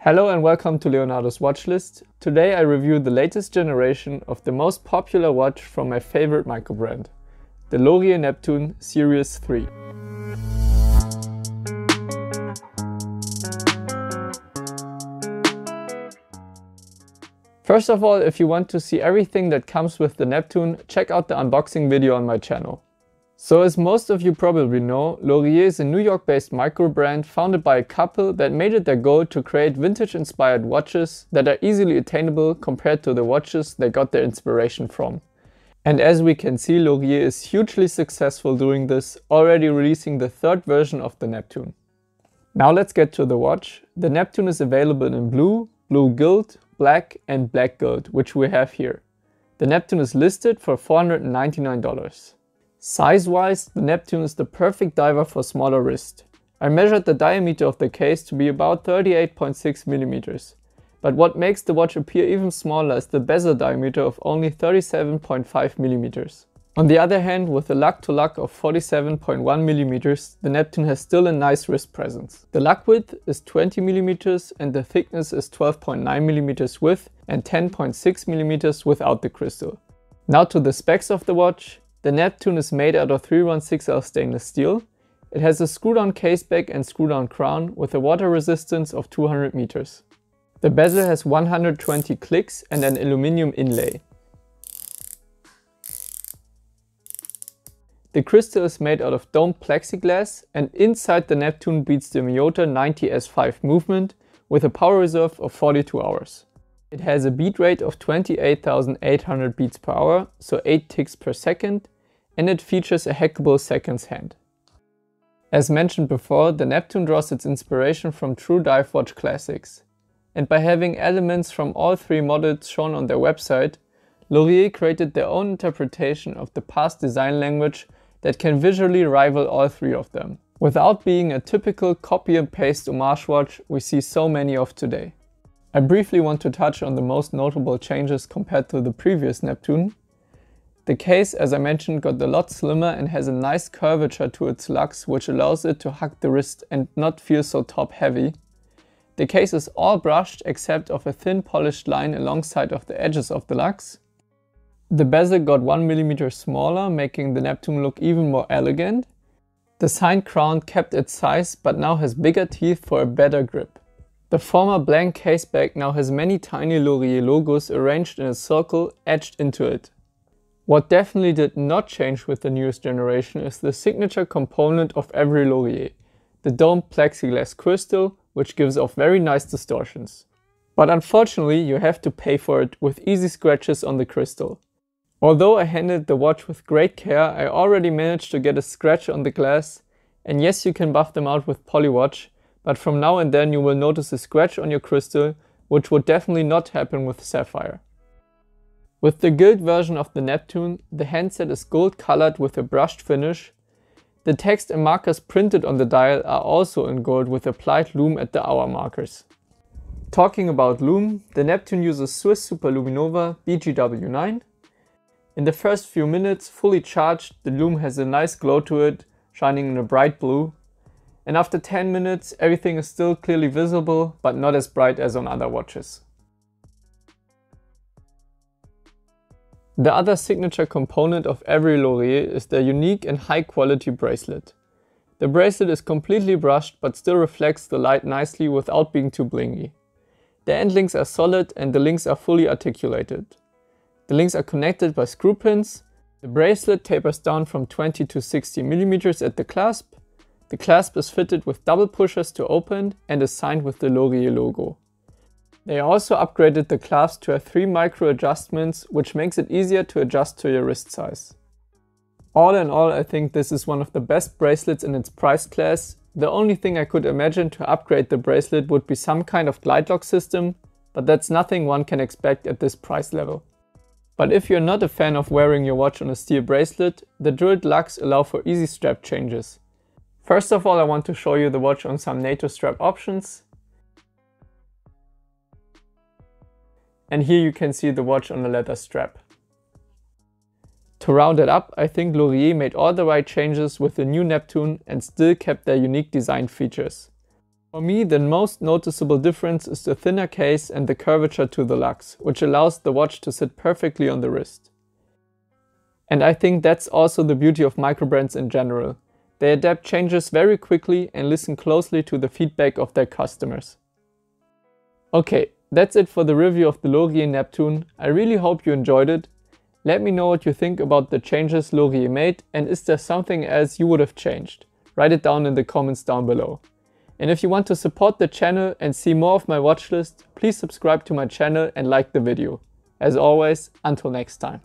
Hello and welcome to Leonardo's Watchlist. Today I review the latest generation of the most popular watch from my favorite micro brand, the Lorier Neptune Series 3. First of all, if you want to see everything that comes with the Neptune, check out the unboxing video on my channel. So as most of you probably know, Lorier is a New York-based micro brand founded by a couple that made it their goal to create vintage-inspired watches that are easily attainable compared to the watches they got their inspiration from. And as we can see, Lorier is hugely successful doing this, already releasing the third version of the Neptune. Now let's get to the watch. The Neptune is available in blue, blue gilt, black and black gilt, which we have here. The Neptune is listed for $499. Size-wise, the Neptune is the perfect diver for smaller wrist. I measured the diameter of the case to be about 38.6 mm. But what makes the watch appear even smaller is the bezel diameter of only 37.5 mm. On the other hand, with a lug-to-lug of 47.1 mm, the Neptune has still a nice wrist presence. The lug width is 20 mm and the thickness is 12.9 mm with and 10.6 mm without the crystal. Now to the specs of the watch. The Neptune is made out of 316L stainless steel. It has a screw-down caseback and screw-down crown with a water resistance of 200 meters. The bezel has 120 clicks and an aluminum inlay. The crystal is made out of domed plexiglass, and inside the Neptune beats the Miyota 90S5 movement with a power reserve of 42 hours. It has a beat rate of 28,800 beats per hour, so 8 ticks per second, and it features a hackable seconds hand. As mentioned before, the Neptune draws its inspiration from true dive watch classics. And by having elements from all three models shown on their website, Lorier created their own interpretation of the past design language that can visually rival all three of them, without being a typical copy and paste homage watch we see so many of today. I briefly want to touch on the most notable changes compared to the previous Neptune. The case, as I mentioned, got a lot slimmer and has a nice curvature to its lugs, which allows it to hug the wrist and not feel so top heavy. The case is all brushed except of a thin polished line alongside of the edges of the lugs. The bezel got 1 mm smaller, making the Neptune look even more elegant. The signed crown kept its size but now has bigger teeth for a better grip. The former blank caseback now has many tiny Lorier logos arranged in a circle etched into it. What definitely did not change with the newest generation is the signature component of every Lorier, the domed plexiglass crystal, which gives off very nice distortions. But unfortunately you have to pay for it with easy scratches on the crystal. Although I handled the watch with great care, I already managed to get a scratch on the glass, and yes, you can buff them out with polywatch, but from now and then you will notice a scratch on your crystal, which would definitely not happen with sapphire. With the gilt version of the Neptune, the handset is gold colored with a brushed finish. The text and markers printed on the dial are also in gold with applied lume at the hour markers. Talking about lume, the Neptune uses Swiss Superluminova BGW9. In the first few minutes, fully charged, the lume has a nice glow to it, shining in a bright blue. And after 10 minutes, everything is still clearly visible, but not as bright as on other watches. The other signature component of every Lorier is their unique and high quality bracelet. The bracelet is completely brushed but still reflects the light nicely without being too blingy. The end links are solid and the links are fully articulated. The links are connected by screw pins. The bracelet tapers down from 20 to 60 mm at the clasp. The clasp is fitted with double pushers to open and is signed with the Lorier logo. They also upgraded the clasp to have 3 micro adjustments, which makes it easier to adjust to your wrist size. All in all, I think this is one of the best bracelets in its price class. The only thing I could imagine to upgrade the bracelet would be some kind of glide lock system, but that's nothing one can expect at this price level. But if you're not a fan of wearing your watch on a steel bracelet, the drilled lugs allow for easy strap changes. First of all, I want to show you the watch on some NATO strap options. And here you can see the watch on a leather strap. To round it up, I think Lorier made all the right changes with the new Neptune and still kept their unique design features. For me, the most noticeable difference is the thinner case and the curvature to the lugs, which allows the watch to sit perfectly on the wrist. And I think that's also the beauty of microbrands in general. They adapt changes very quickly and listen closely to the feedback of their customers. Okay, that's it for the review of the Lorier Neptune. I really hope you enjoyed it. Let me know what you think about the changes Lorier made, and is there something else you would have changed? Write it down in the comments down below. And if you want to support the channel and see more of my watch list, please subscribe to my channel and like the video. As always, until next time.